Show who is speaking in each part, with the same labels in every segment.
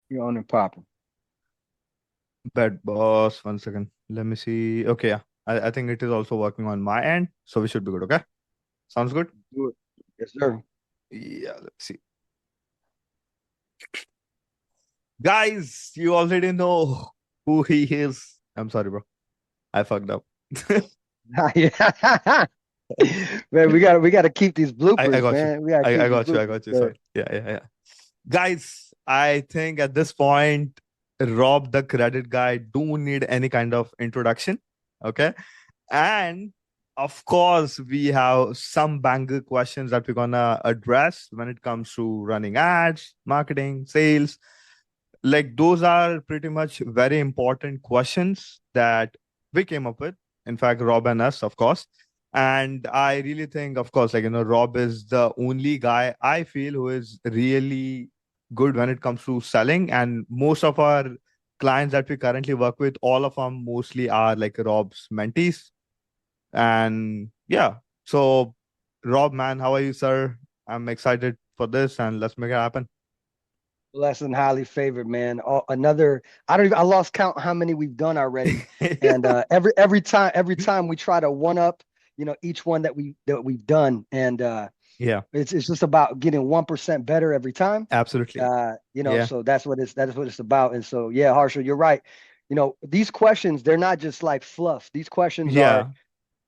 Speaker 1: You're on and popping.
Speaker 2: Bet boss. 1 second. Let me see. Okay, yeah. I think it is also working on my end, so we should be good. Okay. Sounds good.
Speaker 1: Do it. Yes, sir.
Speaker 2: Yeah. Let's see. Guys, you already know who he is. I'm sorry, bro. I fucked up.
Speaker 1: Yeah. Man, we gotta keep these
Speaker 2: I
Speaker 1: bloopers,
Speaker 2: got you.
Speaker 1: man. We gotta keep
Speaker 2: I
Speaker 1: these
Speaker 2: got you. I
Speaker 1: bloopers.
Speaker 2: got you. Sorry. Yeah. Guys, I think at this point, Rob the credit guy do need any kind of introduction. Okay. And of course, we have some banger questions that we're gonna address when it comes to running ads, marketing, sales. Like those are pretty much very important questions that we came up with. In fact, Rob and us, of course. And I really think, of course, Rob is the only guy I feel who is really good when it comes to selling. And most of our clients that we currently work with, all of them mostly are like Rob's mentees. And yeah, so Rob, man, how are you, sir? I'm excited for this and let's make it happen.
Speaker 1: Blessed and highly favored, man. Another, I lost count how many we've done already. And every time we try to one up, each one that we've done. And
Speaker 2: Yeah,
Speaker 1: it's just about getting 1% better every time.
Speaker 2: absolutely. Yeah,
Speaker 1: So that's what it's about. And so yeah, Harsha, you're right. These questions, they're not just like fluff. These questions are
Speaker 2: yeah,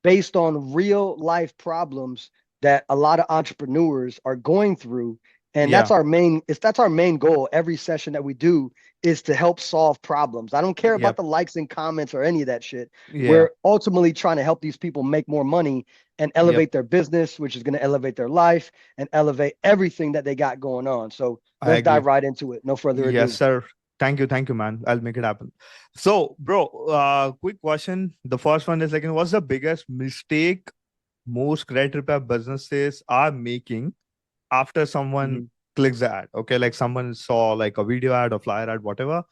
Speaker 1: based on real life problems that a lot of entrepreneurs are going through. And
Speaker 2: yeah,
Speaker 1: that's our main goal. Every session that we do is to help solve problems. I don't care about
Speaker 2: yep,
Speaker 1: the likes and comments or any of that shit.
Speaker 2: yeah,
Speaker 1: We're ultimately trying to help these people make more money and
Speaker 2: yep.
Speaker 1: elevate their business, which is going to elevate their life and elevate everything that they got going on. So
Speaker 2: I
Speaker 1: let's dive
Speaker 2: agree.
Speaker 1: right into it. No further
Speaker 2: Yes,
Speaker 1: ado.
Speaker 2: sir. Thank you, man. I'll make it happen. So, bro, quick question. The first one is like, what's the biggest mistake most credit repair businesses are making after someone
Speaker 1: Mhm,
Speaker 2: clicks the ad? Okay, like someone saw like a video ad or flyer ad, whatever.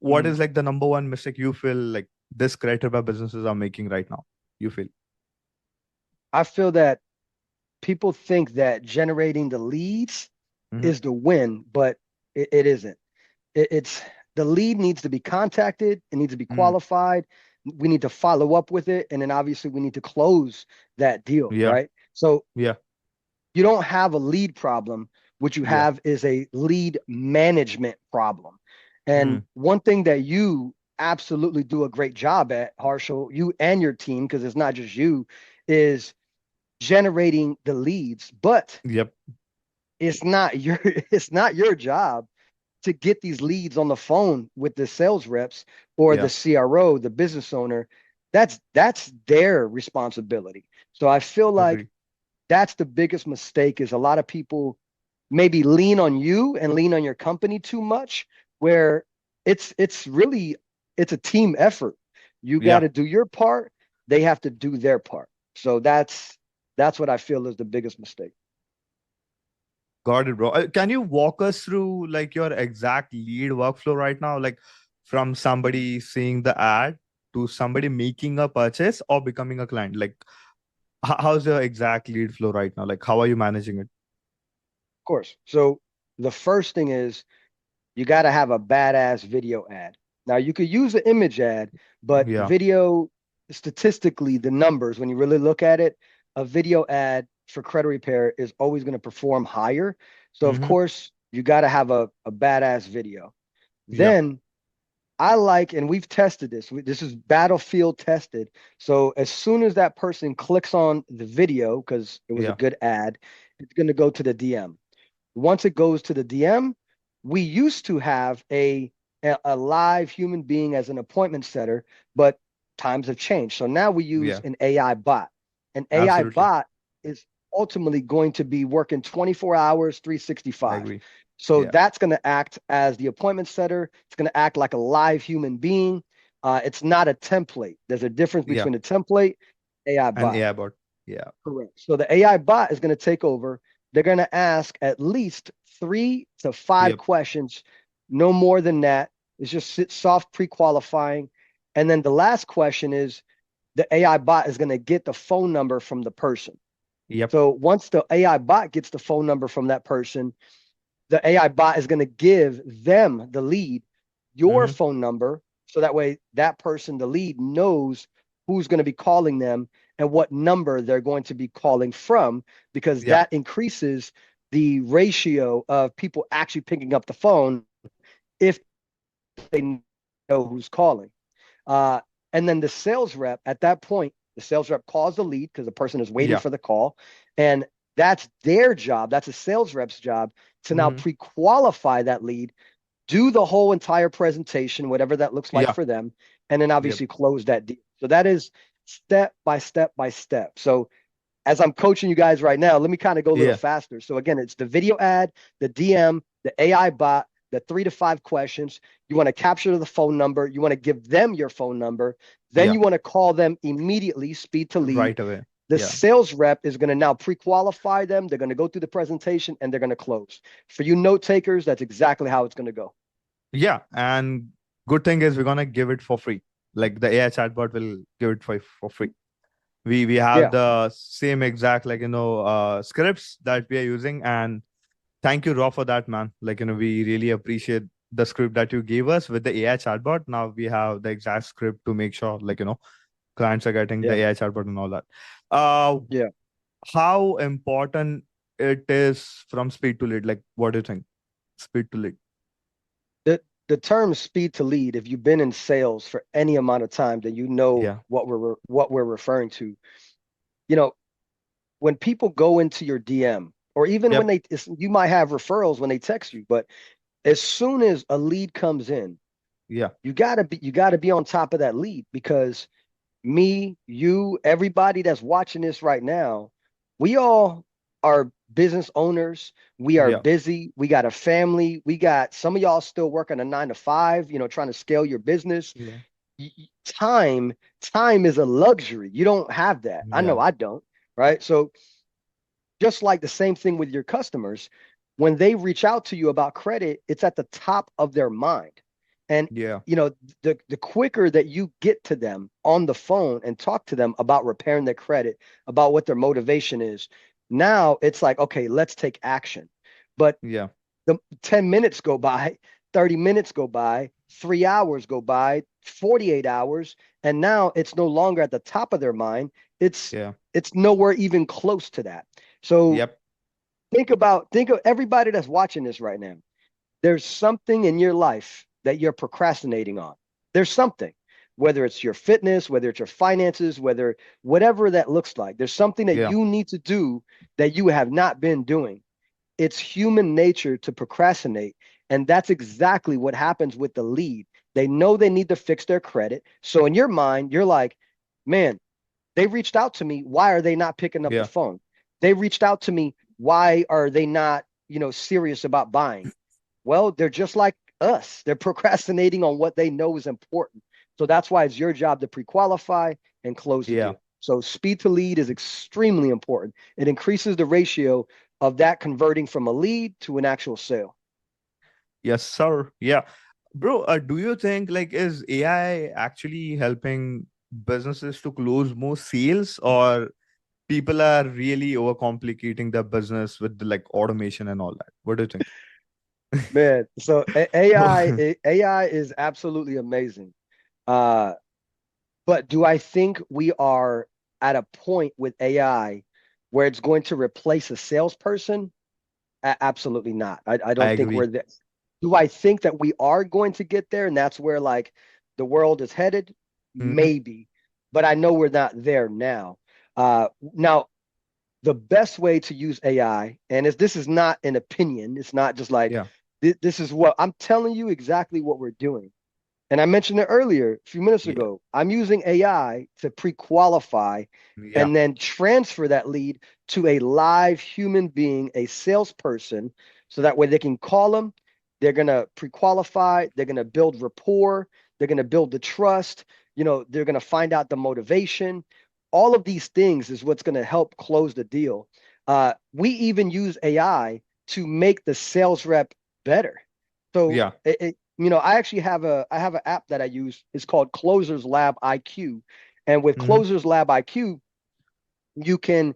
Speaker 2: What
Speaker 1: mhm.
Speaker 2: is like the number one mistake you feel like this credit repair businesses are making right now? You feel?
Speaker 1: I feel that people think that generating the leads
Speaker 2: Hmm.
Speaker 1: is the win, but it isn't. It's the lead needs to be contacted, it needs to be
Speaker 2: Mm.
Speaker 1: qualified. We need to follow up with it, and then obviously we need to close that deal,
Speaker 2: Yeah,
Speaker 1: right? So
Speaker 2: yeah,
Speaker 1: you don't have a lead problem. What you
Speaker 2: yeah.
Speaker 1: have is a lead management problem. And
Speaker 2: Mm.
Speaker 1: one thing that you absolutely do a great job at, Harshal, you and your team, because it's not just you, is generating the leads. But
Speaker 2: Yep.
Speaker 1: it's not your it's not your job to get these leads on the phone with the sales reps or the
Speaker 2: Yeah.
Speaker 1: CRO, the business owner. That's their responsibility. So I feel like
Speaker 2: Agree.
Speaker 1: that's the biggest mistake is a lot of people maybe lean on you and lean on your company too much, where it's really it's a team effort. You got
Speaker 2: Yeah.
Speaker 1: to do your part, they have to do their part. So that's what I feel is the biggest mistake.
Speaker 2: Got it, bro. Can you walk us through like your exact lead workflow right now? Like from
Speaker 1: Mhm.
Speaker 2: somebody seeing the ad to somebody making a purchase or becoming a client? Like how's your exact lead flow right now? Like how are you managing it?
Speaker 1: Of course. So the first thing is you got to have a badass video ad. Now you could use an image ad, but
Speaker 2: Yeah.
Speaker 1: video statistically, the numbers, when you really look at it, a video ad for credit repair is always going to perform higher. So of
Speaker 2: Mm-hmm.
Speaker 1: course, you got to have a badass video.
Speaker 2: Yeah.
Speaker 1: Then I like, and we've tested this. This is battlefield tested. So as soon as that person clicks on the video, because it was a
Speaker 2: Yeah.
Speaker 1: good ad, it's going to go to the DM. Once it goes to the DM, we used to have a live human being as an appointment setter, but times have changed. So now we use
Speaker 2: Yeah.
Speaker 1: an AI bot. An AI
Speaker 2: Absolutely.
Speaker 1: bot is ultimately going to be working 24 hours,
Speaker 2: I
Speaker 1: 365.
Speaker 2: agree.
Speaker 1: So
Speaker 2: Yeah.
Speaker 1: that's going to act as the appointment setter. It's going to act like a live human being. It's not a template. There's a difference
Speaker 2: Yeah.
Speaker 1: between a template, AI
Speaker 2: And
Speaker 1: bot.
Speaker 2: AI bot. Yeah.
Speaker 1: Correct. So the AI bot is going to take over. They're going to ask at least 3 to 5
Speaker 2: Yep.
Speaker 1: questions, no more than that. It's just soft pre-qualifying. And then the last question is the AI bot is going to get the phone number from the person.
Speaker 2: Yep.
Speaker 1: So once the AI bot gets the phone number from that person, the AI bot is going to give them the lead, your
Speaker 2: Mm-hmm.
Speaker 1: phone number, so that way that person, the lead, knows who's going to be calling them and what number they're going to be calling from, because
Speaker 2: Yeah.
Speaker 1: that increases the ratio of people actually picking up the phone if they know who's calling. Uh, and then the sales rep at that point, the sales rep calls the lead because the person is waiting
Speaker 2: Yeah.
Speaker 1: for the call. And that's their job. That's a sales rep's job to now
Speaker 2: Mm-hmm.
Speaker 1: pre-qualify that lead, do the whole entire presentation, whatever that looks like
Speaker 2: Yeah.
Speaker 1: for them, and then
Speaker 2: Yep.
Speaker 1: obviously close that deal. So that is step by step by step. So as I'm coaching you guys right now, let me kind of go a little
Speaker 2: Yeah.
Speaker 1: faster. So again, it's the video ad, the DM, the AI bot, the 3 to 5 questions. You want to capture the phone number. You want to give them your phone number. Then
Speaker 2: Yeah.
Speaker 1: you want to call them immediately, speed to lead.
Speaker 2: Right away.
Speaker 1: The
Speaker 2: Yeah.
Speaker 1: sales rep is going to now pre-qualify them. They're going to go through the presentation and they're going to close. For you note takers, that's exactly how it's going to go.
Speaker 2: Yeah. And good thing is we're gonna give it for free. Like the AI chatbot will give it for free. We have
Speaker 1: Yeah,
Speaker 2: the same exact scripts that we are using. And thank you, Raw, for that, man. We really appreciate the script that you gave us with the AI chatbot. Now we have the exact script to make sure, clients are getting the
Speaker 1: yeah,
Speaker 2: AI chatbot and all that. Uh,
Speaker 1: yeah.
Speaker 2: how important it is from speed to lead? Like, what do you think? Speed to lead.
Speaker 1: The term speed to lead, if you've been in sales for any amount of time, then you know
Speaker 2: Yeah.
Speaker 1: what we're referring to. You know, when people go into your DM, or even when
Speaker 2: Yep.
Speaker 1: you might have referrals when they text you, but as soon as a lead comes in,
Speaker 2: Yeah.
Speaker 1: you gotta be on top of that lead, because me, you, everybody that's watching this right now, we all are business owners. We are
Speaker 2: Yeah.
Speaker 1: busy. We got a family. We got some of y'all still working a 9 to 5, trying to scale your business.
Speaker 2: Yeah.
Speaker 1: Time is a luxury. You don't have that. I know
Speaker 2: Yeah.
Speaker 1: I don't, right? So just like the same thing with your customers, when they reach out to you about credit, it's at the top of their mind. And
Speaker 2: Yeah.
Speaker 1: the quicker that you get to them on the phone and talk to them about repairing their credit, about what their motivation is, now it's like, okay, let's take action. But
Speaker 2: Yeah.
Speaker 1: the 10 minutes go by, 30 minutes go by, 3 hours go by, 48 hours, and now it's no longer at the top of their mind. It's
Speaker 2: Yeah.
Speaker 1: it's nowhere even close to that. So
Speaker 2: Yep.
Speaker 1: think of everybody that's watching this right now. There's something in your life that you're procrastinating on. There's something, whether it's your fitness, whether it's your finances, whatever that looks like. There's something that
Speaker 2: Yeah.
Speaker 1: you need to do that you have not been doing. It's human nature to procrastinate. And that's exactly what happens with the lead. They know they need to fix their credit. So in your mind, you're like, man, they reached out to me. Why are they not picking up the
Speaker 2: Yeah.
Speaker 1: phone? They reached out to me. Why are they not, serious about buying? Well, they're just like us. They're procrastinating on what they know is important. So that's why it's your job to pre-qualify and close the
Speaker 2: Yeah.
Speaker 1: deal. So speed to lead is extremely important. It increases the ratio of that converting from a lead to an actual sale.
Speaker 2: Yes, sir. Yeah. Bro, do you think is AI actually helping businesses to close more sales, or people are really overcomplicating their business with the automation and all that? What do you think?
Speaker 1: Man, so AI is absolutely amazing. Uh, but do I think we are at a point with AI where it's going to replace a salesperson? Absolutely not. I
Speaker 2: I
Speaker 1: don't think we're
Speaker 2: agree.
Speaker 1: there. Do I think that we are going to get there and that's where like the world is headed?
Speaker 2: Hmm.
Speaker 1: Maybe, but I know we're not there now. Now, the best way to use AI, and this is not an opinion, it's not just like
Speaker 2: Yeah.
Speaker 1: this is what I'm telling you exactly what we're doing. And I mentioned it earlier, a few minutes
Speaker 2: Yeah.
Speaker 1: ago. I'm using AI to pre-qualify
Speaker 2: Yeah.
Speaker 1: and then transfer that lead to a live human being, a salesperson, so that way they can call them. They're going to pre-qualify. They're going to build rapport. They're going to build the trust. They're going to find out the motivation. All of these things is what's going to help close the deal. We even use AI to make the sales rep better. So
Speaker 2: Yeah.
Speaker 1: I actually have an app that I use. It's called Closers Lab IQ, and with
Speaker 2: Hmm.
Speaker 1: Closers Lab IQ, you can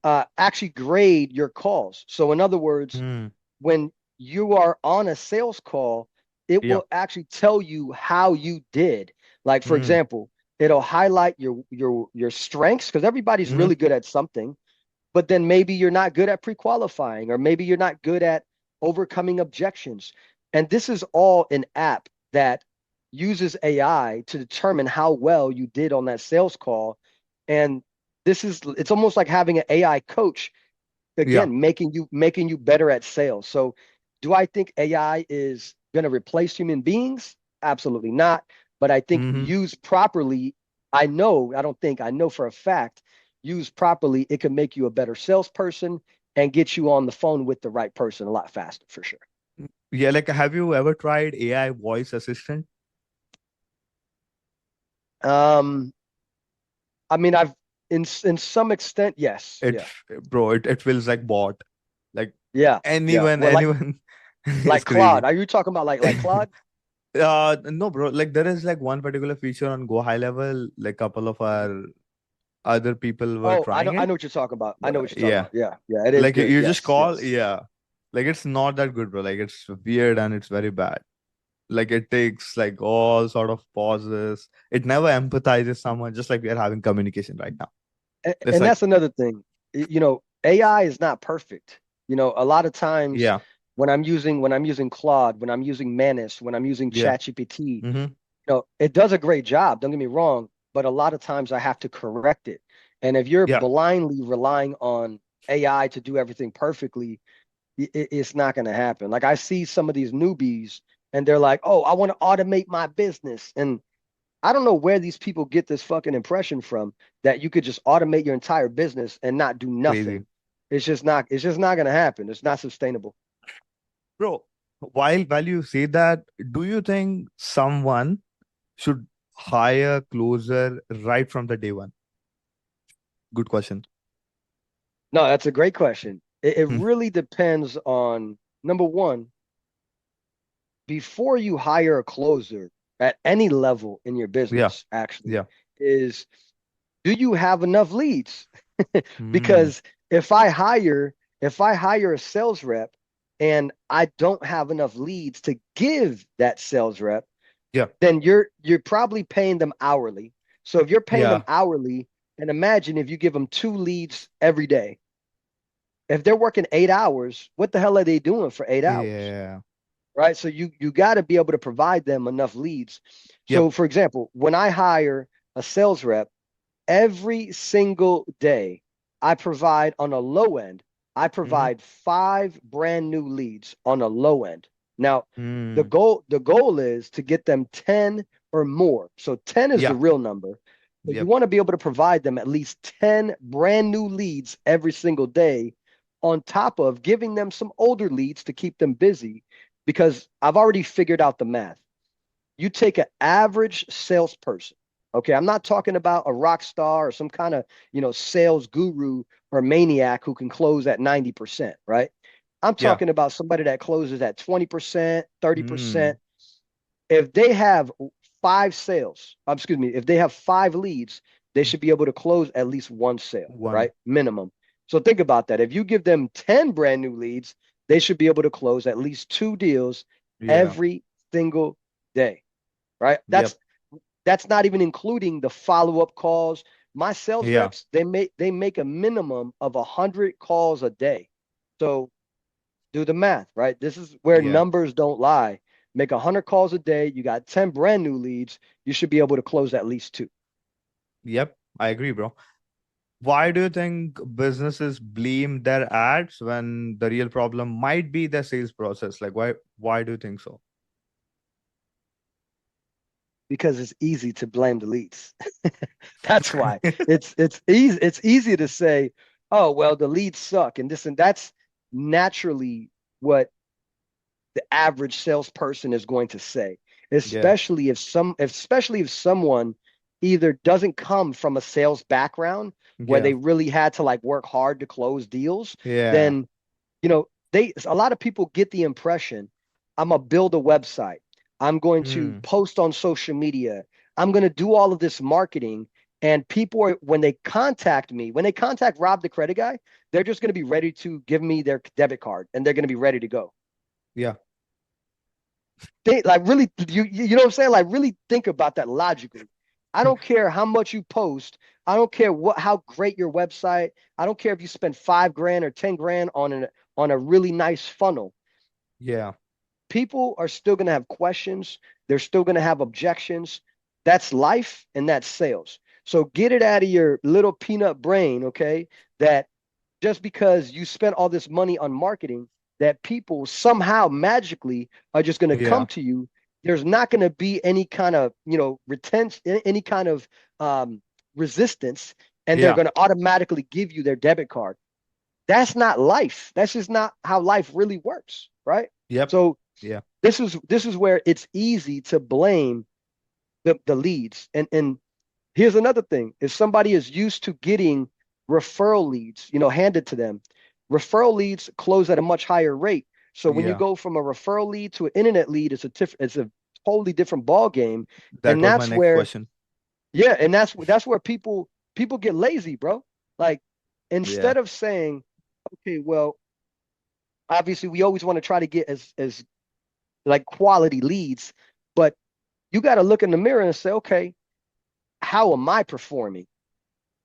Speaker 1: actually grade your calls. So in other words,
Speaker 2: Hmm.
Speaker 1: when you are on a sales call, it
Speaker 2: Yeah.
Speaker 1: will actually tell you how you did. Like for
Speaker 2: Mm,
Speaker 1: example, it'll highlight your strengths because everybody's
Speaker 2: mm,
Speaker 1: really good at something, but then maybe you're not good at pre-qualifying, or maybe you're not good at overcoming objections. And this is all an app that uses AI to determine how well you did on that sales call. And it's almost like having an AI coach,
Speaker 2: yeah.
Speaker 1: again, making you better at sales. So do I think AI is going to replace human beings? Absolutely not. But I think
Speaker 2: Hmm.
Speaker 1: used properly, I don't think, I know for a fact, used properly, it can make you a better salesperson and get you on the phone with the right person a lot faster for sure.
Speaker 2: Yeah, like have you ever tried AI voice assistant?
Speaker 1: Um, I mean, I've in some extent, yes.
Speaker 2: It
Speaker 1: Yeah.
Speaker 2: bro, it feels like bot. Like
Speaker 1: Yeah. Yeah.
Speaker 2: anyone,
Speaker 1: Well, like
Speaker 2: anyone is
Speaker 1: like Claude.
Speaker 2: crazy.
Speaker 1: Are you talking about like Claude?
Speaker 2: No, bro. Like there is like one particular feature on Go High Level. Like couple of our other people were
Speaker 1: Oh, I
Speaker 2: trying
Speaker 1: know I
Speaker 2: it.
Speaker 1: know what you're talking about. I know what you're talking
Speaker 2: Yeah,
Speaker 1: about. Yeah. Yeah, it is
Speaker 2: like
Speaker 1: good.
Speaker 2: you just
Speaker 1: Yes.
Speaker 2: call.
Speaker 1: Yes.
Speaker 2: Yeah, like it's not that good, bro. Like it's weird and it's very bad. Like it takes like all sort of pauses. It never empathizes someone, just like we are having communication right now. It's
Speaker 1: And
Speaker 2: like,
Speaker 1: that's another thing. AI is not perfect. A lot of times
Speaker 2: yeah,
Speaker 1: when I'm using Claude, when I'm using Manus, when I'm using
Speaker 2: yeah,
Speaker 1: ChatGPT,
Speaker 2: mm-hmm,
Speaker 1: it does a great job. Don't get me wrong, but a lot of times I have to correct it. And if you're
Speaker 2: yeah,
Speaker 1: blindly relying on AI to do everything perfectly, it's not going to happen. Like I see some of these newbies and they're like, "Oh, I want to automate my business." And I don't know where these people get this fucking impression from that you could just automate your entire business and not do
Speaker 2: crazy,
Speaker 1: nothing. It's just not going to happen. It's not sustainable.
Speaker 2: bro. While you say that, do you think someone should hire closer right from the day one? Good question.
Speaker 1: No, that's a great question. It
Speaker 2: Hmm.
Speaker 1: really depends on, number one, before you hire a closer at any level in your
Speaker 2: Yeah,
Speaker 1: business, actually,
Speaker 2: yeah.
Speaker 1: is, do you have enough leads?
Speaker 2: Hmm.
Speaker 1: Because if I hire a sales rep and I don't have enough leads to give that sales rep,
Speaker 2: Yeah,
Speaker 1: then you're probably paying them hourly. So if you're paying them
Speaker 2: yeah,
Speaker 1: hourly, and imagine if you give them two leads every day. If they're working 8 hours, what the hell are they doing for 8 hours?
Speaker 2: yeah.
Speaker 1: Right? So you got to be able to provide them enough leads. So
Speaker 2: Yep.
Speaker 1: for example, when I hire a sales rep, every single day, I provide on a low end, I
Speaker 2: Hmm.
Speaker 1: provide five brand new leads on a low end. Now, the
Speaker 2: Hmm.
Speaker 1: goal is to get them 10 or more. So 10 is the
Speaker 2: Yeah.
Speaker 1: real number. But you
Speaker 2: Yep.
Speaker 1: want to be able to provide them at least 10 brand new leads every single day, on top of giving them some older leads to keep them busy, because I've already figured out the math. You take an average salesperson. Okay, I'm not talking about a rock star or some kind of, sales guru or maniac who can close at 90%, right? I'm
Speaker 2: Yeah.
Speaker 1: talking about somebody that closes at 20%,
Speaker 2: Hmm.
Speaker 1: 30%. If they have five sales, excuse me, if they have five leads, they should be able to close at least one sale,
Speaker 2: One.
Speaker 1: right? Minimum. So think about that. If you give them 10 brand new leads, they should be able to close at least two deals
Speaker 2: Yeah.
Speaker 1: every single day, right? That's
Speaker 2: Yep.
Speaker 1: that's not even including the follow-up calls. My sales
Speaker 2: Yeah.
Speaker 1: reps, they make a minimum of 100 calls a day. So do the math, right? This is where
Speaker 2: Yeah.
Speaker 1: numbers don't lie. Make 100 calls a day. You got 10 brand new leads. You should be able to close at least two.
Speaker 2: Yep. I agree, bro. Why do you think businesses blame their ads when the real problem might be the sales process? Like why do you think so?
Speaker 1: Because it's easy to blame the leads. That's why. It's easy to say, oh, well, the leads suck and this and that's naturally what the average salesperson is going to say,
Speaker 2: Yeah.
Speaker 1: especially if someone either doesn't come from a sales background where
Speaker 2: Yeah.
Speaker 1: they really had to like work hard to close deals.
Speaker 2: Yeah.
Speaker 1: Then a lot of people get the impression, I'm gonna build a website, I'm going to
Speaker 2: Hmm.
Speaker 1: post on social media, I'm going to do all of this marketing, and people are, when they contact me, when they contact Rob the credit guy, they're just going to be ready to give me their debit card and they're going to be ready to go.
Speaker 2: Yeah.
Speaker 1: Think like really you know what I'm saying? Like really think about that logically. I don't care how much you post. I don't care what how great your website. I don't care if you spend 5 grand or 10 grand on a really nice funnel.
Speaker 2: Yeah.
Speaker 1: People are still going to have questions. They're still going to have objections. That's life and that's sales. So get it out of your little peanut brain, okay? That just because you spent all this money on marketing, that people somehow magically are just going to come
Speaker 2: Yeah.
Speaker 1: to you. There's not going to be any kind of, retention, any kind of um, resistance, and they're
Speaker 2: Yeah.
Speaker 1: going to automatically give you their debit card. That's not life. That's just not how life really works, right?
Speaker 2: Yep.
Speaker 1: So
Speaker 2: Yeah.
Speaker 1: this is where it's easy to blame the leads. And here's another thing. If somebody is used to getting referral leads, handed to them, referral leads close at a much higher rate. So when you
Speaker 2: Yeah.
Speaker 1: go from a referral lead to an internet lead, it's a totally different ball game.
Speaker 2: That
Speaker 1: And
Speaker 2: was my
Speaker 1: that's
Speaker 2: next
Speaker 1: where,
Speaker 2: question.
Speaker 1: yeah, and that's where people get lazy, bro. Like
Speaker 2: Yeah.
Speaker 1: instead of saying, okay, well, obviously we always want to try to get as like quality leads, but you got to look in the mirror and say, okay, how am I performing?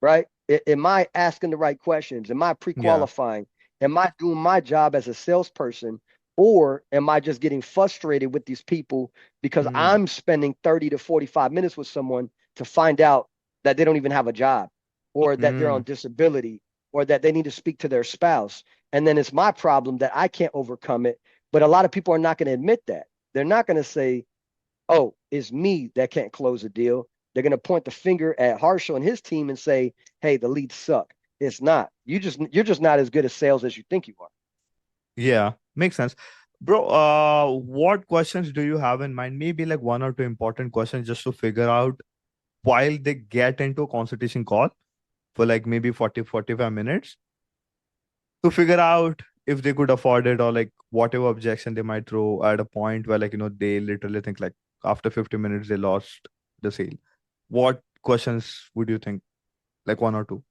Speaker 1: Right? Am I asking the right questions? Am I
Speaker 2: Yeah.
Speaker 1: pre-qualifying? Am I doing my job as a salesperson? Or am I just getting frustrated with these people because
Speaker 2: Mm.
Speaker 1: I'm spending 30 to 45 minutes with someone to find out that they don't even have a job or that they're on
Speaker 2: Mm.
Speaker 1: disability or that they need to speak to their spouse? And then it's my problem that I can't overcome it. But a lot of people are not going to admit that. They're not going to say, oh, it's me that can't close a deal. They're going to point the finger at Harshal and his team and say, hey, the leads suck. It's not. You're just not as good at sales as you think you are.
Speaker 2: Yeah. Makes sense. Bro, what questions do you have in mind? Maybe like one or two important questions just to figure out while they get into a consultation call for like maybe 40 to 45 minutes to figure out if they could afford it or like whatever objection they might throw at a point where like they literally think like after 50 minutes they lost the sale. What questions would you think? Like one or two?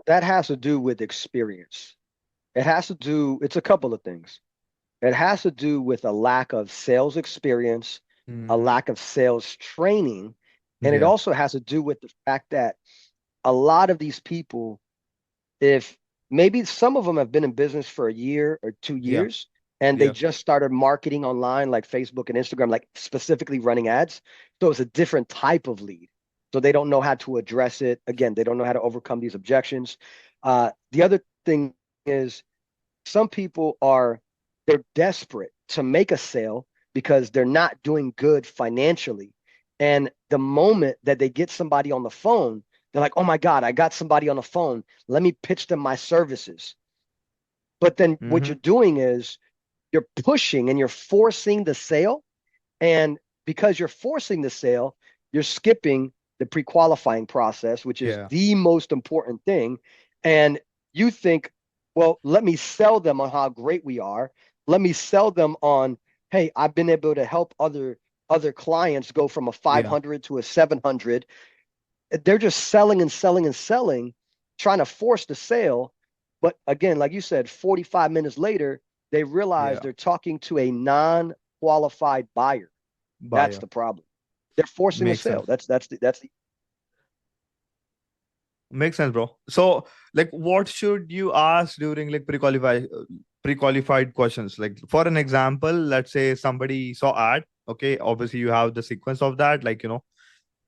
Speaker 1: That has to do with experience. It's a couple of things. It has to do with a lack of sales experience, a
Speaker 2: Hmm.
Speaker 1: lack of sales training, and it
Speaker 2: Yeah.
Speaker 1: also has to do with the fact that a lot of these people, if maybe some of them have been in business for a year or two
Speaker 2: Yeah.
Speaker 1: years and they
Speaker 2: Yeah.
Speaker 1: just started marketing online like Facebook and Instagram, like specifically running ads. So it's a different type of lead. So they don't know how to address it. Again, they don't know how to overcome these objections. The other thing is some people they're desperate to make a sale because they're not doing good financially. And the moment that they get somebody on the phone, they're like, oh my God, I got somebody on the phone. Let me pitch them my services. But then what
Speaker 2: Mm-hmm.
Speaker 1: you're doing is you're pushing and you're forcing the sale. And because you're forcing the sale, you're skipping the pre-qualifying process, which is
Speaker 2: Yeah.
Speaker 1: the most important thing. And you think, well, let me sell them on how great we are. Let me sell them on, hey, I've been able to help other clients go from a
Speaker 2: Yeah.
Speaker 1: 500 to a 700. They're just selling and selling and selling, trying to force the sale. But again, like you said, 45 minutes later, they realize
Speaker 2: Yeah.
Speaker 1: they're talking to a non-qualified buyer. That's
Speaker 2: Buyer.
Speaker 1: the problem. They're forcing a
Speaker 2: Makes
Speaker 1: sale.
Speaker 2: sense.
Speaker 1: That's the
Speaker 2: Makes sense, bro. So, like, what should you ask during like pre-qualified questions? Like, for an example, let's say somebody saw ad. Okay, obviously you have the sequence of that, like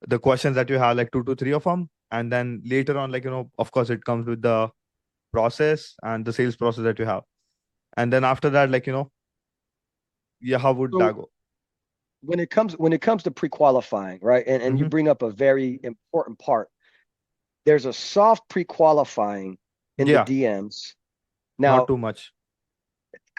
Speaker 2: the questions that you have, like two to three of them, and then later on, like of course, it comes with the process and the sales process that you have, and then after that, like yeah, how would that
Speaker 1: so
Speaker 2: go?
Speaker 1: when it comes to pre-qualifying, right? And you
Speaker 2: Mm-hmm.
Speaker 1: bring up a very important part. There's a soft pre-qualifying in the
Speaker 2: Yeah,
Speaker 1: DMs.
Speaker 2: not
Speaker 1: Now,
Speaker 2: too much.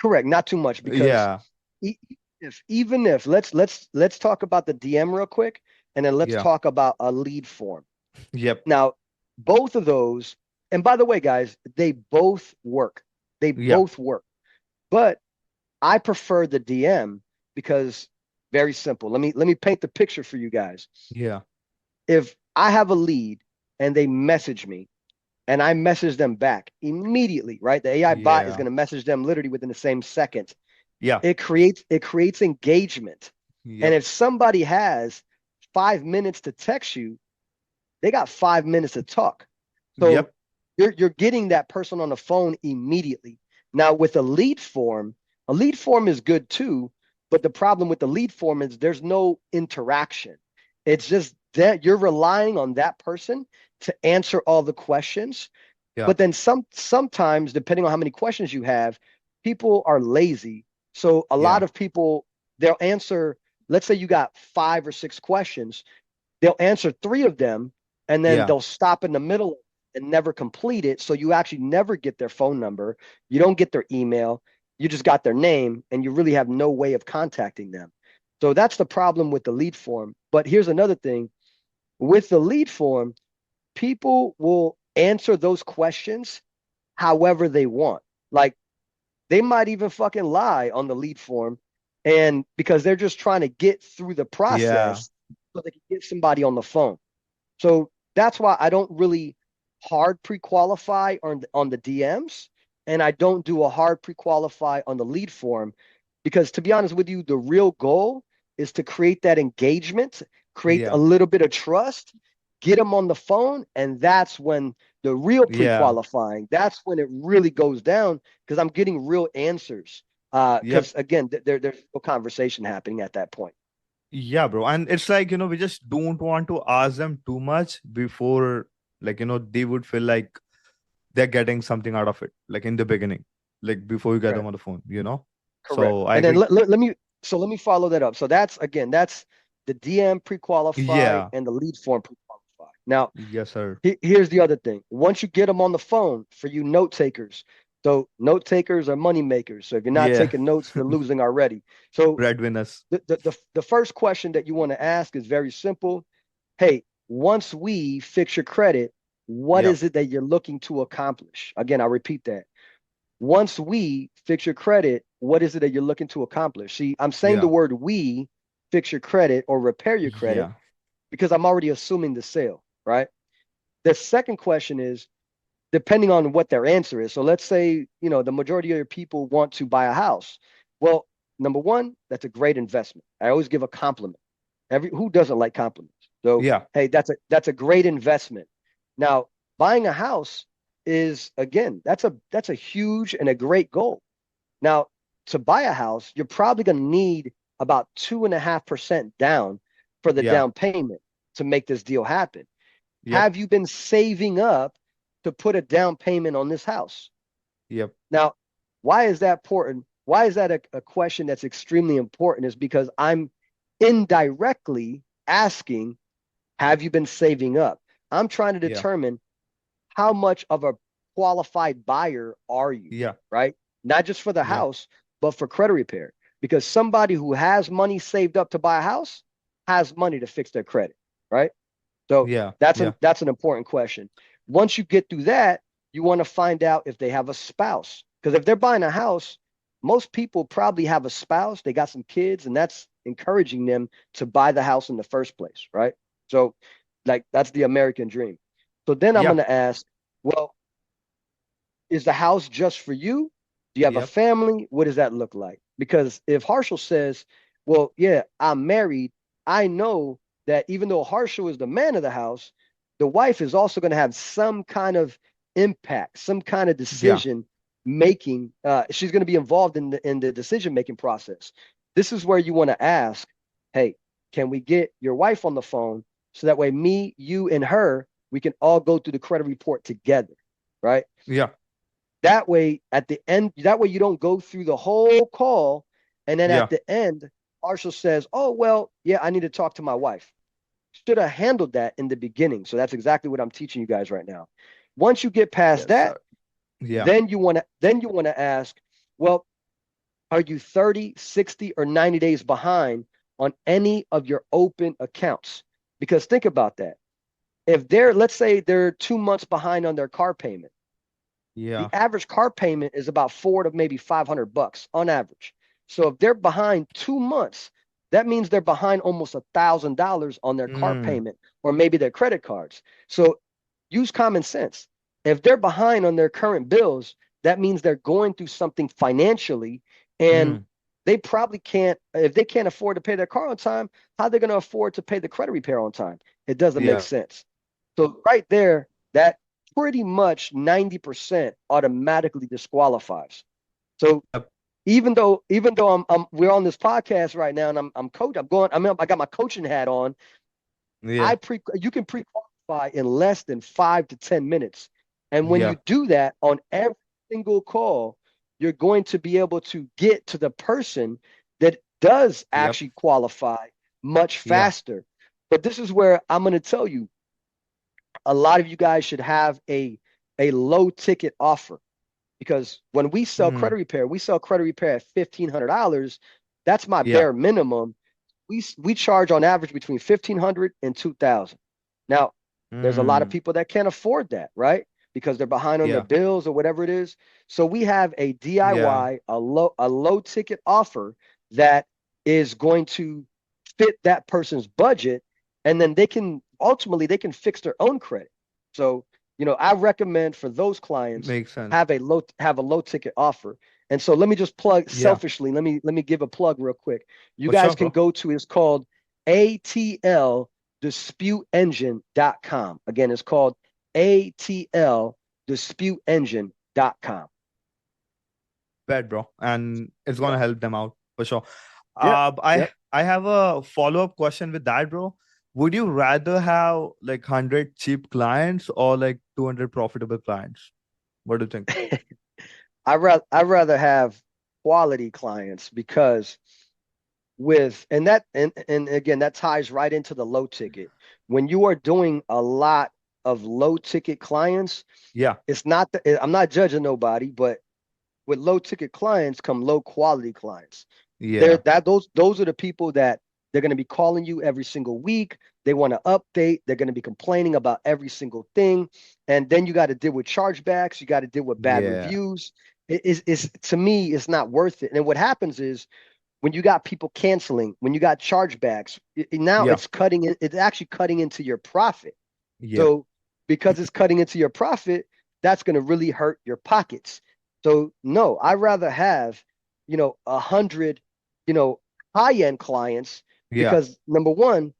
Speaker 1: correct, not too much because
Speaker 2: Yeah,
Speaker 1: e- if even if let's talk about the DM real quick, and then let's
Speaker 2: yeah,
Speaker 1: talk about a lead form.
Speaker 2: yep,
Speaker 1: Now, both of those, and by the way, guys, they both work. They
Speaker 2: yeah,
Speaker 1: both work. But I prefer the DM because very simple. Let me paint the picture for you guys.
Speaker 2: yeah,
Speaker 1: If I have a lead and they message me and I message them back immediately, right? The AI bot is
Speaker 2: yeah,
Speaker 1: going to message them literally within the same second.
Speaker 2: Yeah.
Speaker 1: It creates engagement. And
Speaker 2: Yep.
Speaker 1: if somebody has 5 minutes to text you, they got 5 minutes to talk. So
Speaker 2: Yep.
Speaker 1: you're getting that person on the phone immediately. Now with a lead form is good too, but the problem with the lead form is there's no interaction. It's just that you're relying on that person to answer all the questions.
Speaker 2: Yeah.
Speaker 1: But then sometimes, depending on how many questions you have, people are lazy. So a lot
Speaker 2: Yeah.
Speaker 1: of people they'll answer, let's say you got 5 or 6 questions, they'll answer three of them and then
Speaker 2: Yeah.
Speaker 1: they'll stop in the middle and never complete it. So you actually never get their phone number. You don't get their email. You just got their name and you really have no way of contacting them. So that's the problem with the lead form. But here's another thing with the lead form, people will answer those questions however they want. Like they might even fucking lie on the lead form and because they're just trying to get through the
Speaker 2: Yeah.
Speaker 1: process so they can get somebody on the phone. So that's why I don't really hard pre-qualify on the DMs, and I don't do a hard pre-qualify on the lead form because to be honest with you, the real goal is to create that engagement, create a
Speaker 2: Yeah.
Speaker 1: little bit of trust, get them on the phone, and that's when the real
Speaker 2: Yeah.
Speaker 1: pre-qualifying, that's when it really goes down because I'm getting real answers.
Speaker 2: Yep.
Speaker 1: Because again, there's no conversation happening at that point.
Speaker 2: Yeah, bro. And it's like, we just don't want to ask them too much before, like, they would feel like they're getting something out of it, like in the beginning, like before you get them
Speaker 1: Right.
Speaker 2: on the phone.
Speaker 1: Correct.
Speaker 2: So I
Speaker 1: And then
Speaker 2: agree.
Speaker 1: let me follow that up. So that's the DM pre-qualify
Speaker 2: Yeah.
Speaker 1: and the lead form pre-qualify. Now,
Speaker 2: Yes, sir.
Speaker 1: here's the other thing. Once you get them on the phone for you note takers, so note takers are money makers. So if you're not
Speaker 2: Yeah.
Speaker 1: taking notes, you're losing already. So
Speaker 2: Breadwinners.
Speaker 1: the first question that you want to ask is very simple. Hey, once we fix your credit, what
Speaker 2: Yeah.
Speaker 1: is it that you're looking to accomplish? Again, I'll repeat that. Once we fix your credit, what is it that you're looking to accomplish? See, I'm saying the
Speaker 2: Yeah.
Speaker 1: word we fix your credit or repair your credit
Speaker 2: Yeah.
Speaker 1: because I'm already assuming the sale, right? The second question is depending on what their answer is. So let's say, the majority of your people want to buy a house. Well, number one, that's a great investment. I always give a compliment. Who doesn't like compliments? So,
Speaker 2: Yeah.
Speaker 1: hey, that's a great investment. Now, buying a house is again, that's a huge and a great goal. Now, to buy a house, you're probably going to need about 2.5% down for the
Speaker 2: Yeah.
Speaker 1: down payment to make this deal happen.
Speaker 2: Yep.
Speaker 1: Have you been saving up to put a down payment on this house?
Speaker 2: Yep.
Speaker 1: Now, why is that important? Why is that a question that's extremely important? Is because I'm indirectly asking, have you been saving up? I'm trying to
Speaker 2: Yeah.
Speaker 1: determine how much of a qualified buyer are you,
Speaker 2: Yeah.
Speaker 1: right? Not just for the
Speaker 2: Yeah.
Speaker 1: house, but for credit repair. Because somebody who has money saved up to buy a house has money to fix their credit, right? So
Speaker 2: Yeah.
Speaker 1: that's
Speaker 2: Yeah.
Speaker 1: an that's an important question. Once you get through that, you want to find out if they have a spouse. Because if they're buying a house, most people probably have a spouse, they got some kids, and that's encouraging them to buy the house in the first place, right? So, like, that's the American dream. So then I'm going
Speaker 2: Yeah.
Speaker 1: to ask, well, is the house just for you? Do you have a
Speaker 2: Yep.
Speaker 1: family? What does that look like? Because if Harshal says, well, yeah, I'm married, I know that even though Harshal is the man of the house, the wife is also going to have some kind of impact, some kind of
Speaker 2: Yeah.
Speaker 1: decision making. She's going to be involved in the decision making process. This is where you want to ask, hey, can we get your wife on the phone so that way me, you, and her, we can all go through the credit report together, right?
Speaker 2: Yeah.
Speaker 1: That way, at the end, that way you don't go through the whole call. And then at
Speaker 2: Yeah.
Speaker 1: the end, Marshall says, oh, well, yeah, I need to talk to my wife. Should have handled that in the beginning. So that's exactly what I'm teaching you guys right now. Once you get past
Speaker 2: Yes,
Speaker 1: that,
Speaker 2: sir. Yeah.
Speaker 1: then you want to ask, well, are you 30, 60, or 90 days behind on any of your open accounts? Because think about that. If let's say they're 2 months behind on their car payment, the
Speaker 2: Yeah.
Speaker 1: average car payment is about four to maybe $500 on average. So if they're behind 2 months, that means they're behind almost $1,000 on their car
Speaker 2: Mm.
Speaker 1: payment or maybe their credit cards. So use common sense. If they're behind on their current bills, that means they're going through something financially. And
Speaker 2: Mm.
Speaker 1: they probably can't, if they can't afford to pay their car on time, how are they going to afford to pay the credit repair on time? It doesn't make
Speaker 2: Yeah.
Speaker 1: sense. So right there, that pretty much 90% automatically disqualifies. So
Speaker 2: Yep.
Speaker 1: even though we're on this podcast right now and I'm coach, I got my coaching hat on.
Speaker 2: Yeah.
Speaker 1: You can pre-qualify in less than 5 to 10 minutes. And when
Speaker 2: Yeah.
Speaker 1: you do that on every single call, you're going to be able to get to the person that does
Speaker 2: Yep.
Speaker 1: actually qualify much
Speaker 2: Yeah.
Speaker 1: faster. But this is where I'm going to tell you a lot of you guys should have a low ticket offer because when
Speaker 2: Hmm.
Speaker 1: we sell credit repair at $1,500. That's my
Speaker 2: Yeah.
Speaker 1: bare minimum. We charge on average between 1,500 and 2,000. Now, there's a lot of
Speaker 2: Hmm.
Speaker 1: people that can't afford that, right? Because they're behind on their
Speaker 2: Yeah.
Speaker 1: bills or whatever it is. So we have a
Speaker 2: Yeah.
Speaker 1: DIY, a low ticket offer that is going to fit that person's budget, and then they can fix their own credit. So, I recommend for those clients
Speaker 2: Makes sense.
Speaker 1: have a low ticket offer. And so let me just plug
Speaker 2: Yeah.
Speaker 1: selfishly, let me give a plug real quick. You
Speaker 2: For sure,
Speaker 1: guys can
Speaker 2: bro.
Speaker 1: go to it's called atlDisputeEngine.com. Again, it's called atlDisputeEngine.com.
Speaker 2: Bet, bro. And it's
Speaker 1: Yeah.
Speaker 2: gonna help them out for sure.
Speaker 1: Yep.
Speaker 2: I
Speaker 1: Yep.
Speaker 2: I have a follow-up question with that, bro. Would you rather have like 100 cheap clients or like 200 profitable clients? What do you think?
Speaker 1: I rather have quality clients because and again that ties right into the low ticket. When you are doing a lot of low ticket clients,
Speaker 2: Yeah.
Speaker 1: I'm not judging nobody, but with low ticket clients come low quality clients.
Speaker 2: Yeah.
Speaker 1: Those are the people that they're going to be calling you every single week. They want to update. They're going to be complaining about every single thing, and then you got to deal with chargebacks. You got to deal with bad
Speaker 2: Yeah.
Speaker 1: reviews. It's to me, it's not worth it. And what happens is when you got people canceling, when you got chargebacks, now
Speaker 2: Yeah.
Speaker 1: it's actually cutting into your profit.
Speaker 2: Yeah.
Speaker 1: So because it's cutting into your profit, that's going to really hurt your pockets. So no, I rather have, 100, high-end clients
Speaker 2: Yeah.
Speaker 1: because number one,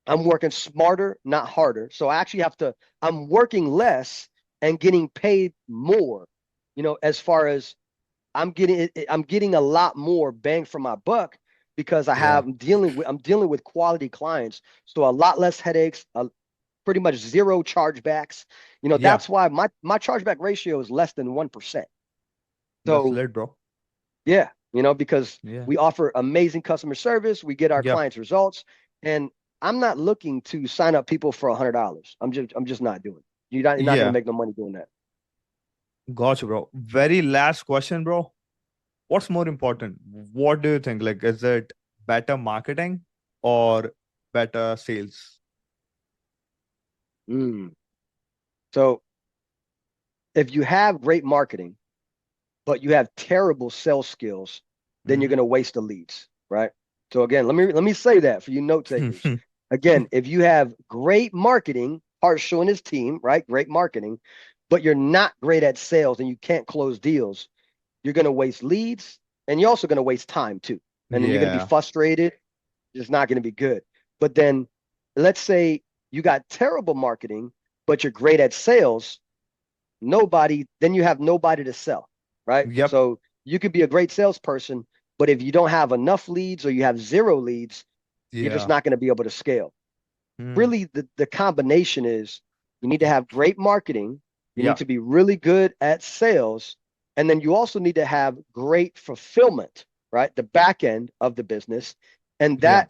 Speaker 1: I'm working smarter, not harder. So I'm working less and getting paid more, as far as I'm getting a lot more bang for my buck because
Speaker 2: Yeah.
Speaker 1: I'm dealing with quality clients. So a lot less headaches, pretty much zero chargebacks.
Speaker 2: Yeah.
Speaker 1: That's why my chargeback ratio is less than 1%.
Speaker 2: That's
Speaker 1: So
Speaker 2: lit, bro.
Speaker 1: yeah, because
Speaker 2: Yeah.
Speaker 1: we offer amazing customer service, we get our
Speaker 2: Yeah.
Speaker 1: clients results, and I'm not looking to sign up people for $100. I'm just not doing it. You're not going to
Speaker 2: Yeah.
Speaker 1: make no money doing that.
Speaker 2: Gotcha, bro. Very last question, bro. What's more important? What do you think? Like, is it better marketing or better sales?
Speaker 1: Mm. So if you have great marketing, but you have terrible sales skills, then you're
Speaker 2: Mm-hmm.
Speaker 1: going to waste the leads, right? So again, let me say that for you note takers. Again, if you have great marketing, Harshal and his team, right? Great marketing, but you're not great at sales and you can't close deals, you're going to waste leads and you're also going to waste time too. And then you're going to be
Speaker 2: Yeah.
Speaker 1: frustrated. It's not going to be good. But then let's say you got terrible marketing, but you're great at sales, then you have nobody to sell, right?
Speaker 2: Yep.
Speaker 1: So you could be a great salesperson, but if you don't have enough leads or you have zero leads, you're just
Speaker 2: Yeah.
Speaker 1: not going to be able to scale.
Speaker 2: Mm.
Speaker 1: Really, the combination is you need to have great marketing, you need
Speaker 2: Yeah.
Speaker 1: to be really good at sales, and then you also need to have great fulfillment, right? The back end of the business. And
Speaker 2: Yeah.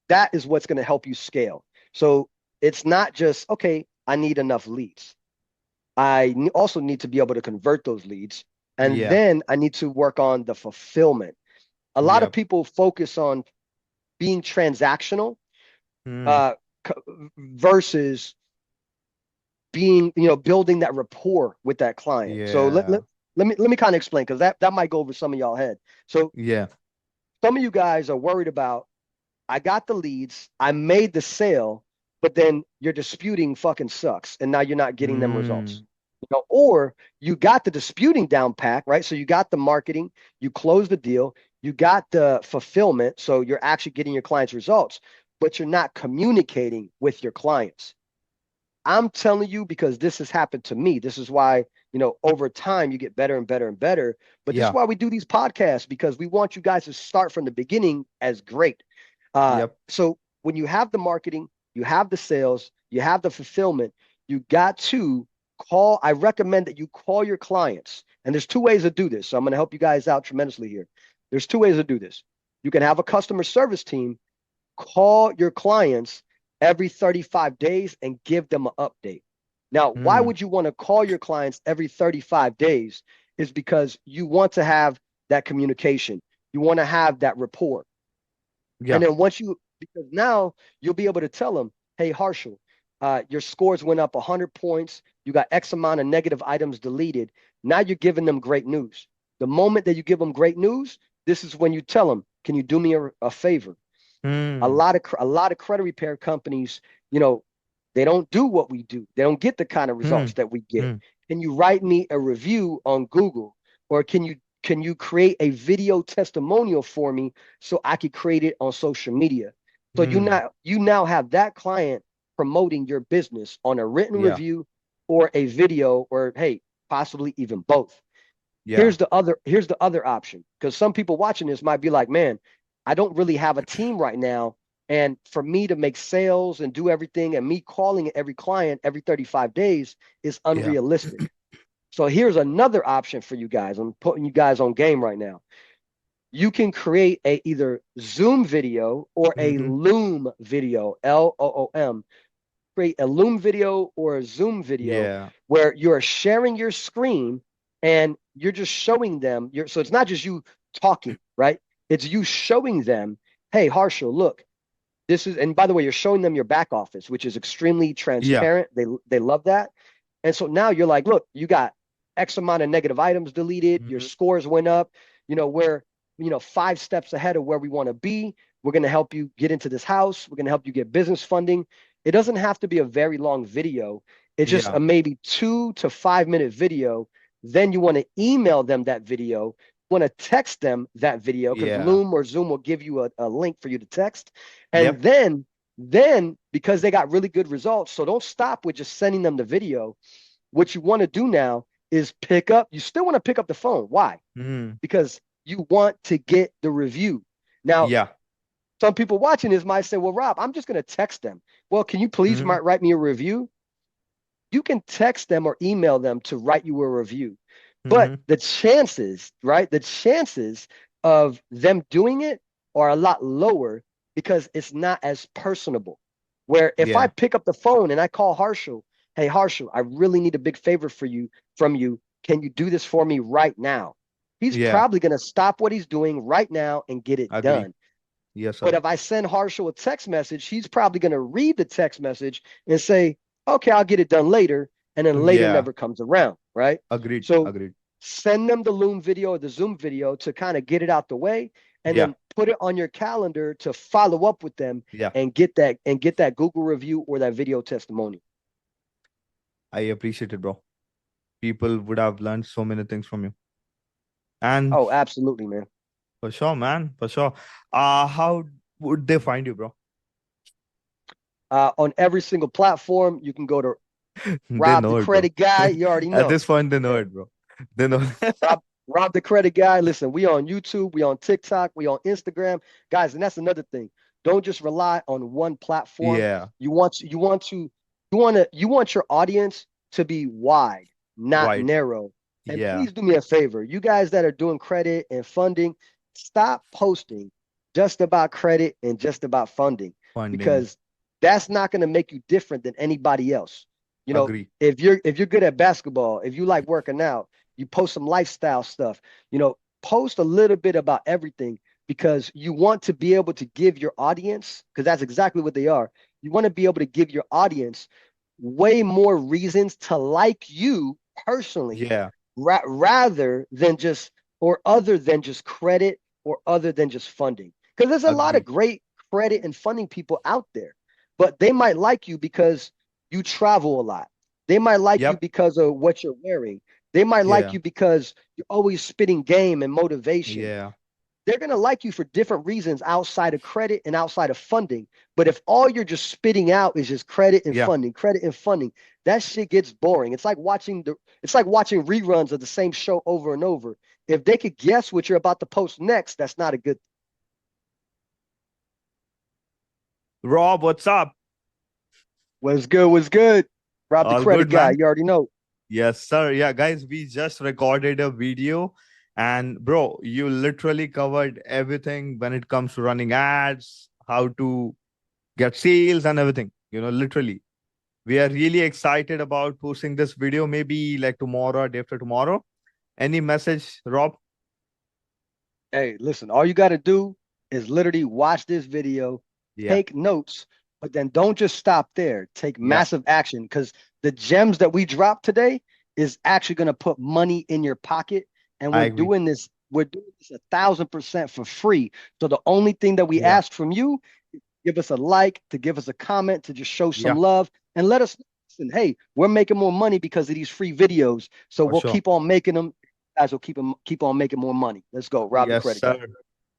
Speaker 1: that is what's going to help you scale. So it's not just, okay, I need enough leads. Also need to be able to convert those leads. And
Speaker 2: Yeah.
Speaker 1: then I need to work on the fulfillment. A lot of
Speaker 2: Yep.
Speaker 1: people focus on being transactional
Speaker 2: Mm.
Speaker 1: uh, versus building that rapport with that client. So
Speaker 2: Yeah.
Speaker 1: let me kind of explain because that might go over some of y'all head. So
Speaker 2: Yeah.
Speaker 1: some of you guys are worried about I got the leads, I made the sale, but then your disputing fucking sucks, and now you're not getting them results.
Speaker 2: Mm.
Speaker 1: Or you got the disputing down pack, right? So you got the marketing, you closed the deal, You got the fulfillment, so you're actually getting your clients results, but you're not communicating with your clients. I'm telling you because this has happened to me. This is why, over time you get better and better and better. But this is
Speaker 2: Yeah.
Speaker 1: why we do these podcasts because we want you guys to start from the beginning as great.
Speaker 2: Yep.
Speaker 1: So when you have the marketing, you have the sales, you have the fulfillment, you got to call. I recommend that you call your clients. And there's two ways to do this. So I'm going to help you guys out tremendously here. There's two ways to do this. You can have a customer service team call your clients every 35 days and give them an update. Now, why
Speaker 2: Mm.
Speaker 1: would you want to call your clients every 35 days? Is because you want to have that communication. You want to have that rapport. And
Speaker 2: Yeah.
Speaker 1: then because now you'll be able to tell them, hey, Harshal, your scores went up 100 points. You got X amount of negative items deleted. Now you're giving them great news. The moment that you give them great news, this is when you tell them, can you do me a favor?
Speaker 2: Mm.
Speaker 1: A lot of credit repair companies, you know, they don't do what we do. They don't get the kind of results
Speaker 2: Mm.
Speaker 1: that we get.
Speaker 2: Mm.
Speaker 1: Can you write me a review on Google, or can you create a video testimonial for me so I could create it on social media? So
Speaker 2: Mm.
Speaker 1: you now have that client promoting your business on a written
Speaker 2: Yeah.
Speaker 1: review or a video, or hey, possibly even both.
Speaker 2: Yeah.
Speaker 1: Here's the other option, because some people watching this might be like, man, I don't really have a team right now, and for me to make sales and do everything, and me calling every client every 35 days is
Speaker 2: Yeah.
Speaker 1: unrealistic. So here's another option for you guys. I'm putting you guys on game right now. You can create a either Zoom video or a
Speaker 2: Mm-hmm.
Speaker 1: Loom video, Loom. Create a Loom video or a Zoom video
Speaker 2: Yeah.
Speaker 1: where you're sharing your screen and you're just showing them so it's not just you talking, right? It's you showing them, hey, Harshal, look, this is, and by the way, you're showing them your back office, which is extremely
Speaker 2: Yeah.
Speaker 1: transparent. They love that. And so now you're like, look, you got X amount of negative items deleted, your
Speaker 2: Mm-hmm.
Speaker 1: scores went up, we're, 5 steps ahead of where we want to be. We're going to help you get into this house. We're going to help you get business funding. It doesn't have to be a very long video. It's just
Speaker 2: Yeah.
Speaker 1: a maybe 2 to 5 minute video. Then you want to email them that video. You want to text them that video because
Speaker 2: Yeah.
Speaker 1: Loom or Zoom will give you a link for you to text. And
Speaker 2: Yep.
Speaker 1: then because they got really good results, so don't stop with just sending them the video. What you want to do now is you still want to pick up the phone. Why?
Speaker 2: Mm.
Speaker 1: Because you want to get the review. Now,
Speaker 2: Yeah.
Speaker 1: some people watching this might say, well, Rob, I'm just going to text them. Well, can you please
Speaker 2: Mm-hmm.
Speaker 1: write me a review? You can text them or email them to write you a review. But
Speaker 2: Mm-hmm.
Speaker 1: the chances, right? The chances of them doing it are a lot lower because it's not as personable. Where if I
Speaker 2: Yeah.
Speaker 1: pick up the phone and I call Harshal, hey Harshal, I really need a big favor from you. Can you do this for me right now? He's
Speaker 2: Yeah.
Speaker 1: probably going to stop what he's doing right now and get it
Speaker 2: Agree.
Speaker 1: done.
Speaker 2: Yes,
Speaker 1: But
Speaker 2: sir.
Speaker 1: if I send Harshal a text message, he's probably going to read the text message and say, okay, I'll get it done later. And then later
Speaker 2: Yeah.
Speaker 1: never comes around, right?
Speaker 2: Agreed.
Speaker 1: So
Speaker 2: Agreed.
Speaker 1: send them the Loom video or the Zoom video to kind of get it out the way, and
Speaker 2: Yeah.
Speaker 1: then put it on your calendar to follow up with them
Speaker 2: Yeah.
Speaker 1: and get that Google review or that video testimony.
Speaker 2: I appreciate it, bro. People would have learned so many things from you. And
Speaker 1: Oh, absolutely, man.
Speaker 2: for sure, man. For sure. How would they find you, bro?
Speaker 1: On every single platform, you can go to
Speaker 2: They
Speaker 1: Rob the
Speaker 2: know it, bro.
Speaker 1: Credit Guy. You already
Speaker 2: At
Speaker 1: know.
Speaker 2: this point, they know
Speaker 1: Yeah.
Speaker 2: it, bro. They know.
Speaker 1: Rob the Credit Guy. Listen, we on YouTube, we on TikTok, we on Instagram, guys, and that's another thing. Don't just rely on one platform.
Speaker 2: Yeah.
Speaker 1: You want your audience to be wide, not
Speaker 2: Right.
Speaker 1: narrow. And
Speaker 2: Yeah.
Speaker 1: please do me a favor, you guys that are doing credit and funding, stop posting just about credit and just about funding,
Speaker 2: Funding.
Speaker 1: because that's not going to make you different than anybody else. You know,
Speaker 2: Agree.
Speaker 1: if you're good at basketball, if you like working out, you post some lifestyle stuff, post a little bit about everything, because you want to be able to give your audience, because that's exactly what they are. You want to be able to give your audience way more reasons to like you personally,
Speaker 2: Yeah.
Speaker 1: rather than just, or other than just credit, or other than just funding. Because there's a lot of
Speaker 2: Agree.
Speaker 1: great credit and funding people out there, but they might like you because you travel a lot. They might like you
Speaker 2: Yep.
Speaker 1: because of what you're wearing. They might like
Speaker 2: Yeah.
Speaker 1: you because you're always spitting game and motivation.
Speaker 2: Yeah.
Speaker 1: they're going to like you for different reasons outside of credit and outside of funding. But if all you're just spitting out is just
Speaker 2: Yeah,
Speaker 1: credit and funding, that shit gets boring. It's like watching reruns of the same show over and over. If they could guess what you're about to post next, that's not a good.
Speaker 2: Rob, what's up?
Speaker 1: What's good? What's good? Rob the
Speaker 2: All
Speaker 1: credit
Speaker 2: good,
Speaker 1: guy.
Speaker 2: man.
Speaker 1: You already know.
Speaker 2: Yes, sir. Yeah, guys, we just recorded a video, and bro, you literally covered everything when it comes to running ads, how to get sales and everything. Literally. We are really excited about posting this video, maybe like tomorrow or day after tomorrow. Any message, Rob?
Speaker 1: Hey, listen, all you got to do is literally watch this video,
Speaker 2: Yeah,
Speaker 1: take notes, but then don't just stop there. Take
Speaker 2: yeah,
Speaker 1: massive action because the gems that we dropped today is actually going to put money in your pocket. And
Speaker 2: I agree.
Speaker 1: we're doing this 1,000% for free. So the only thing that we
Speaker 2: Yeah,
Speaker 1: ask from you, give us a like, to give us a comment, to just show some
Speaker 2: yeah,
Speaker 1: love and let us listen. Hey, we're making more money because of these free videos. So
Speaker 2: for
Speaker 1: we'll
Speaker 2: sure.
Speaker 1: keep on making them. Guys will keep on making more money. Let's go. Rob the
Speaker 2: Yes,
Speaker 1: credit guy.
Speaker 2: sir.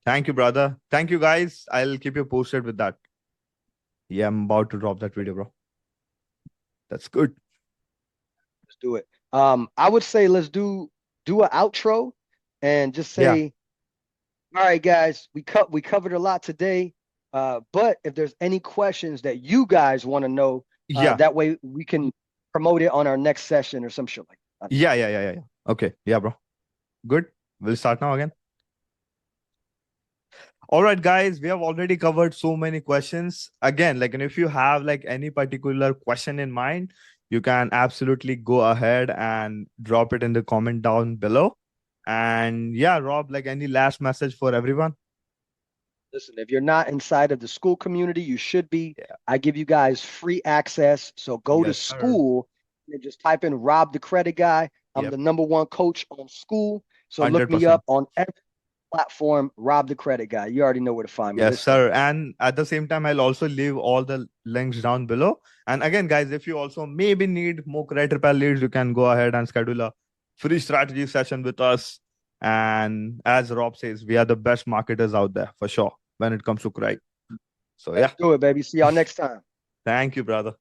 Speaker 2: Thank you, brother. Thank you, guys. I'll keep you posted with that. Yeah, I'm about to drop that video, bro. That's good.
Speaker 1: Let's do it. I would say let's do an outro and just
Speaker 2: Yeah,
Speaker 1: say, all right, guys, we covered a lot today. But if there's any questions that you guys want to know,
Speaker 2: yeah,
Speaker 1: that way we can promote it on our next session or some shit like that.
Speaker 2: yeah, yeah, yeah, yeah. Yeah. Okay. Yeah, bro. Good. We'll start now again. All right, guys, we have already covered so many questions. Again, like, and if you have like any particular question in mind, you can absolutely go ahead and drop it in the comment down below. And yeah, Rob, like any last message for everyone?
Speaker 1: Listen, if you're not inside of the school community, you should be.
Speaker 2: Yeah.
Speaker 1: I give you guys free access. So go to
Speaker 2: Yes, sir.
Speaker 1: school and just type in Rob the Credit Guy. I'm
Speaker 2: Yep.
Speaker 1: the #1 coach on school. So look me
Speaker 2: 100%.
Speaker 1: up on every platform, Rob the Credit Guy. You already know where to find me.
Speaker 2: Yes,
Speaker 1: Let's go.
Speaker 2: sir. And at the same time, I'll also leave all the links down below. And again, guys, if you also maybe need more credit repair leads, you can go ahead and schedule a free strategy session with us. And as Rob says, we are the best marketers out there for sure when it comes to credit. So yeah,
Speaker 1: Let's do it, baby. See y'all next time.
Speaker 2: thank you, brother.